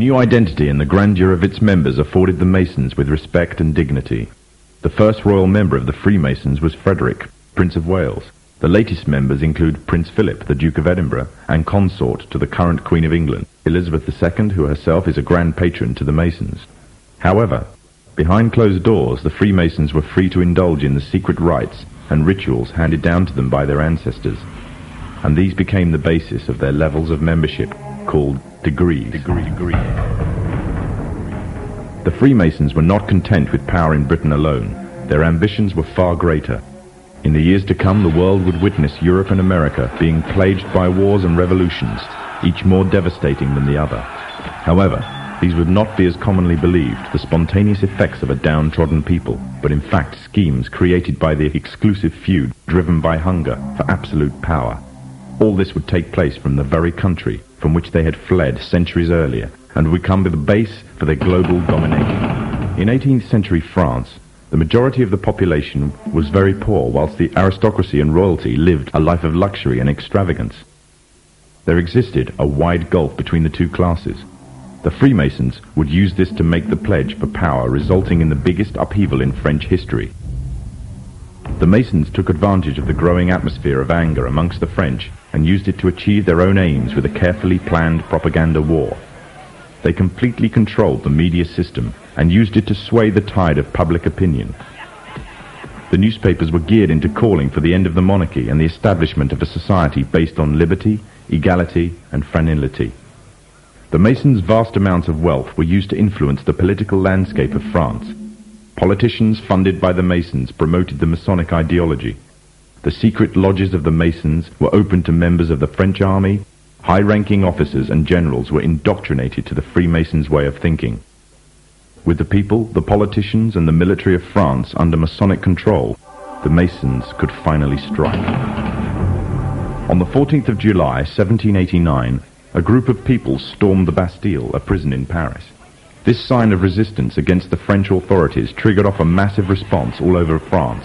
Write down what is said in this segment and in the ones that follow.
New identity and the grandeur of its members afforded the Masons with respect and dignity. The first royal member of the Freemasons was Frederick, Prince of Wales. The latest members include Prince Philip, the Duke of Edinburgh, and consort to the current Queen of England, Elizabeth II, who herself is a grand patron to the Masons. However, behind closed doors, the Freemasons were free to indulge in the secret rites and rituals handed down to them by their ancestors, and these became the basis of their levels of membership, called degrees. The Freemasons were not content with power in Britain alone. Their ambitions were far greater. In the years to come, the world would witness Europe and America being plagued by wars and revolutions, each more devastating than the other. However, these would not be as commonly believed, the spontaneous effects of a downtrodden people, but in fact schemes created by the exclusive feud driven by hunger for absolute power. All this would take place from the very country from which they had fled centuries earlier, and would become the base for their global domination. In 18th century France, the majority of the population was very poor, whilst the aristocracy and royalty lived a life of luxury and extravagance. There existed a wide gulf between the two classes. The Freemasons would use this to make the pledge for power, resulting in the biggest upheaval in French history. The Masons took advantage of the growing atmosphere of anger amongst the French and used it to achieve their own aims with a carefully planned propaganda war. They completely controlled the media system and used it to sway the tide of public opinion. The newspapers were geared into calling for the end of the monarchy and the establishment of a society based on liberty, equality, and fraternity. The Masons' vast amounts of wealth were used to influence the political landscape of France. Politicians funded by the Masons promoted the Masonic ideology. The secret lodges of the Masons were open to members of the French army. High-ranking officers and generals were indoctrinated to the Freemasons' way of thinking. With the people, the politicians, and the military of France under Masonic control, the Masons could finally strike. On the 14th of July, 1789, a group of people stormed the Bastille, a prison in Paris. This sign of resistance against the French authorities triggered off a massive response all over France.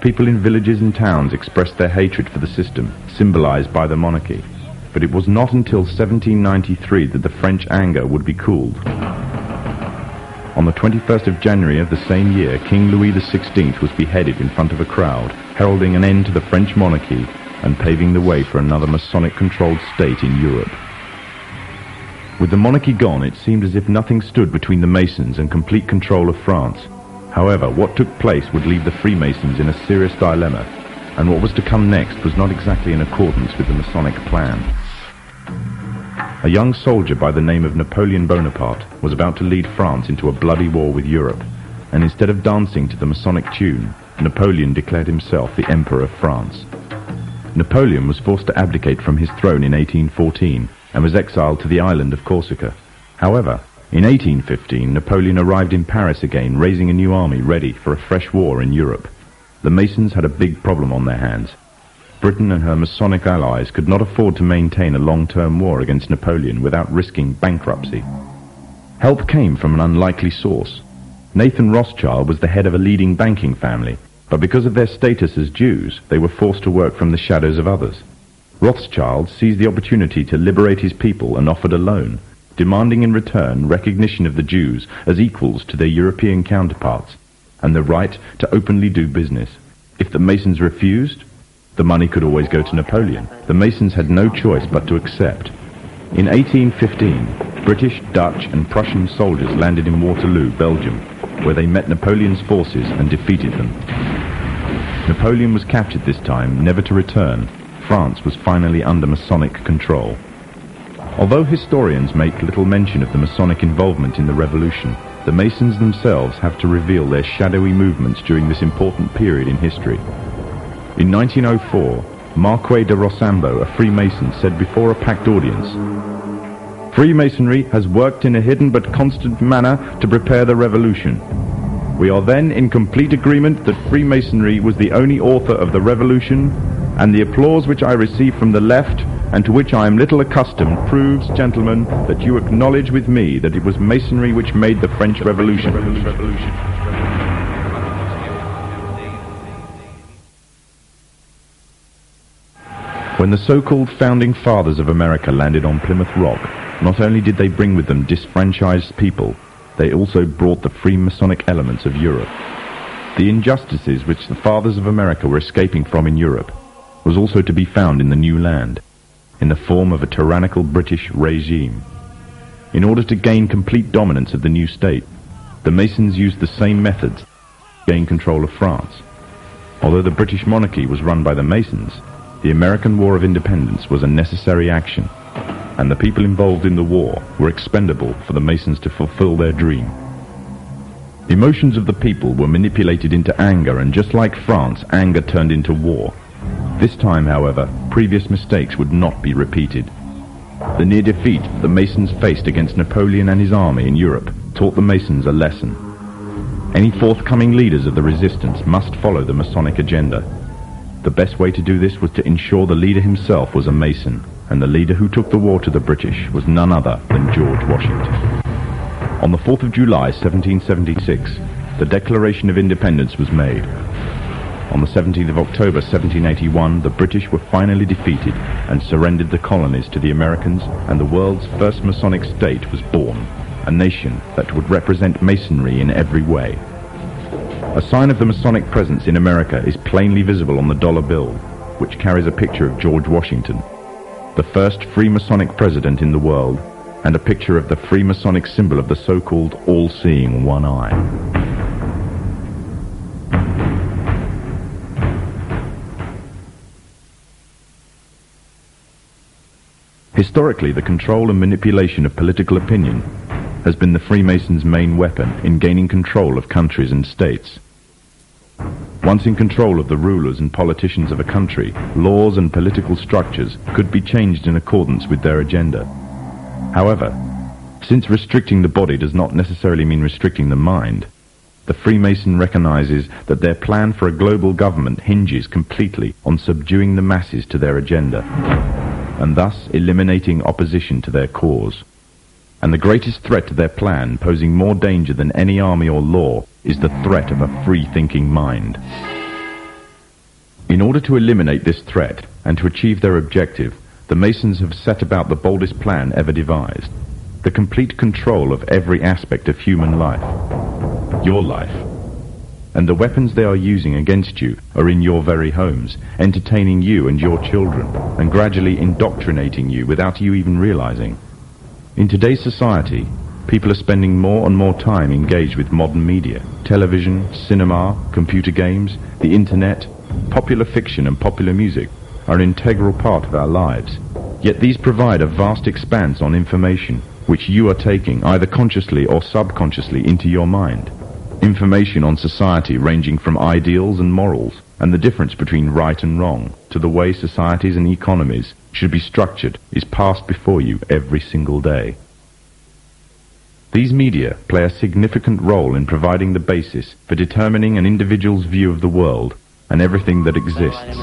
People in villages and towns expressed their hatred for the system, symbolized by the monarchy. But it was not until 1793 that the French anger would be cooled. On the 21st of January of the same year, King Louis XVI was beheaded in front of a crowd, heralding an end to the French monarchy and paving the way for another Masonic-controlled state in Europe. With the monarchy gone, it seemed as if nothing stood between the Masons and complete control of France. However, what took place would leave the Freemasons in a serious dilemma, and what was to come next was not exactly in accordance with the Masonic plan. A young soldier by the name of Napoleon Bonaparte was about to lead France into a bloody war with Europe, and instead of dancing to the Masonic tune, Napoleon declared himself the Emperor of France. Napoleon was forced to abdicate from his throne in 1814 and was exiled to the island of Corsica. However, in 1815, Napoleon arrived in Paris again, raising a new army ready for a fresh war in Europe. The Masons had a big problem on their hands. Britain and her Masonic allies could not afford to maintain a long-term war against Napoleon without risking bankruptcy. Help came from an unlikely source. Nathan Rothschild was the head of a leading banking family, but because of their status as Jews, they were forced to work from the shadows of others. Rothschild seized the opportunity to liberate his people and offered a loan, demanding in return recognition of the Jews as equals to their European counterparts, and the right to openly do business. If the Masons refused, the money could always go to Napoleon. The Masons had no choice but to accept. In 1815, British, Dutch, and Prussian soldiers landed in Waterloo, Belgium, where they met Napoleon's forces and defeated them. Napoleon was captured this time, never to return. France was finally under Masonic control. Although historians make little mention of the Masonic involvement in the Revolution, the Masons themselves have to reveal their shadowy movements during this important period in history. In 1904, Marquis de Rochambeau, a Freemason, said before a packed audience, "Freemasonry has worked in a hidden but constant manner to prepare the revolution. We are then in complete agreement that Freemasonry was the only author of the revolution, and the applause which I receive from the left, and to which I am little accustomed, proves, gentlemen, that you acknowledge with me that it was Masonry which made the French Revolution." When the so-called founding fathers of America landed on Plymouth Rock, Not only did they bring with them disfranchised people, they also brought the Freemasonic elements of Europe. The injustices which the fathers of America were escaping from in Europe was also to be found in the new land, in the form of a tyrannical British regime. In order to gain complete dominance of the new state, the Masons used the same methods to gain control of France. Although the British monarchy was run by the Masons, the American War of Independence was a necessary action, and the people involved in the war were expendable for the Masons to fulfill their dream. Emotions of the people were manipulated into anger, and just like France, anger turned into war. This time, however, previous mistakes would not be repeated. The near defeat the Masons faced against Napoleon and his army in Europe taught the Masons a lesson. Any forthcoming leaders of the resistance must follow the Masonic agenda. The best way to do this was to ensure the leader himself was a Mason, and the leader who took the war to the British was none other than George Washington. On the 4th of July 1776, the Declaration of Independence was made. On the 17th of October 1781, the British were finally defeated and surrendered the colonies to the Americans, and the world's first Masonic state was born, a nation that would represent Masonry in every way. A sign of the Masonic presence in America is plainly visible on the dollar bill, which carries a picture of George Washington, the first Freemasonic president in the world, and a picture of the Freemasonic symbol of the so-called all-seeing one eye. Historically, the control and manipulation of political opinion has been the Freemasons' main weapon in gaining control of countries and states. Once in control of the rulers and politicians of a country, laws and political structures could be changed in accordance with their agenda. However, since restricting the body does not necessarily mean restricting the mind, the Freemason recognizes that their plan for a global government hinges completely on subduing the masses to their agenda, and thus eliminating opposition to their cause. And the greatest threat to their plan, posing more danger than any army or law, is the threat of a free-thinking mind. In order to eliminate this threat and to achieve their objective, the Masons have set about the boldest plan ever devised: the complete control of every aspect of human life, your life. And the weapons they are using against you are in your very homes, entertaining you and your children, and gradually indoctrinating you without you even realizing. In today's society, people are spending more and more time engaged with modern media. Television, cinema, computer games, the internet, popular fiction and popular music are an integral part of our lives. Yet these provide a vast expanse on information, which you are taking, either consciously or subconsciously, into your mind. Information on society ranging from ideals and morals, and the difference between right and wrong, to the way societies and economies should be structured, is passed before you every single day. These media play a significant role in providing the basis for determining an individual's view of the world and everything that exists.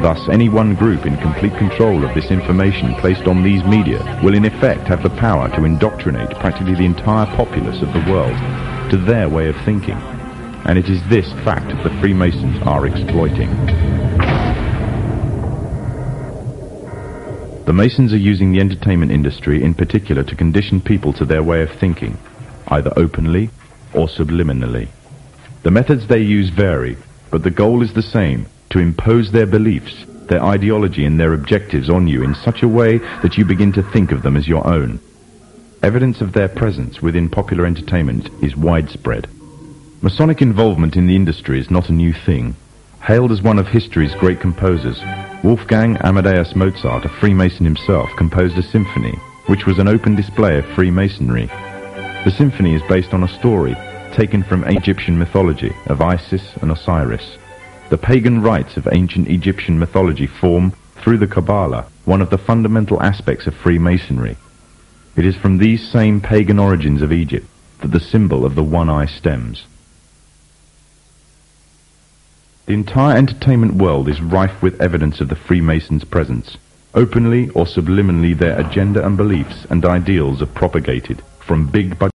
Thus, any one group in complete control of this information placed on these media will in effect have the power to indoctrinate practically the entire populace of the world to their way of thinking. And it is this fact the Freemasons are exploiting. The Masons are using the entertainment industry in particular to condition people to their way of thinking, either openly or subliminally. The methods they use vary, but the goal is the same: to impose their beliefs, their ideology and their objectives on you in such a way that you begin to think of them as your own. Evidence of their presence within popular entertainment is widespread. Masonic involvement in the industry is not a new thing. Hailed as one of history's great composers, Wolfgang Amadeus Mozart, a Freemason himself, composed a symphony, which was an open display of Freemasonry. The symphony is based on a story taken from Egyptian mythology of Isis and Osiris. The pagan rites of ancient Egyptian mythology form, through the Kabbalah, one of the fundamental aspects of Freemasonry. It is from these same pagan origins of Egypt that the symbol of the one eye stems. The entire entertainment world is rife with evidence of the Freemasons' presence. Openly or subliminally, their agenda and beliefs and ideals are propagated from big budget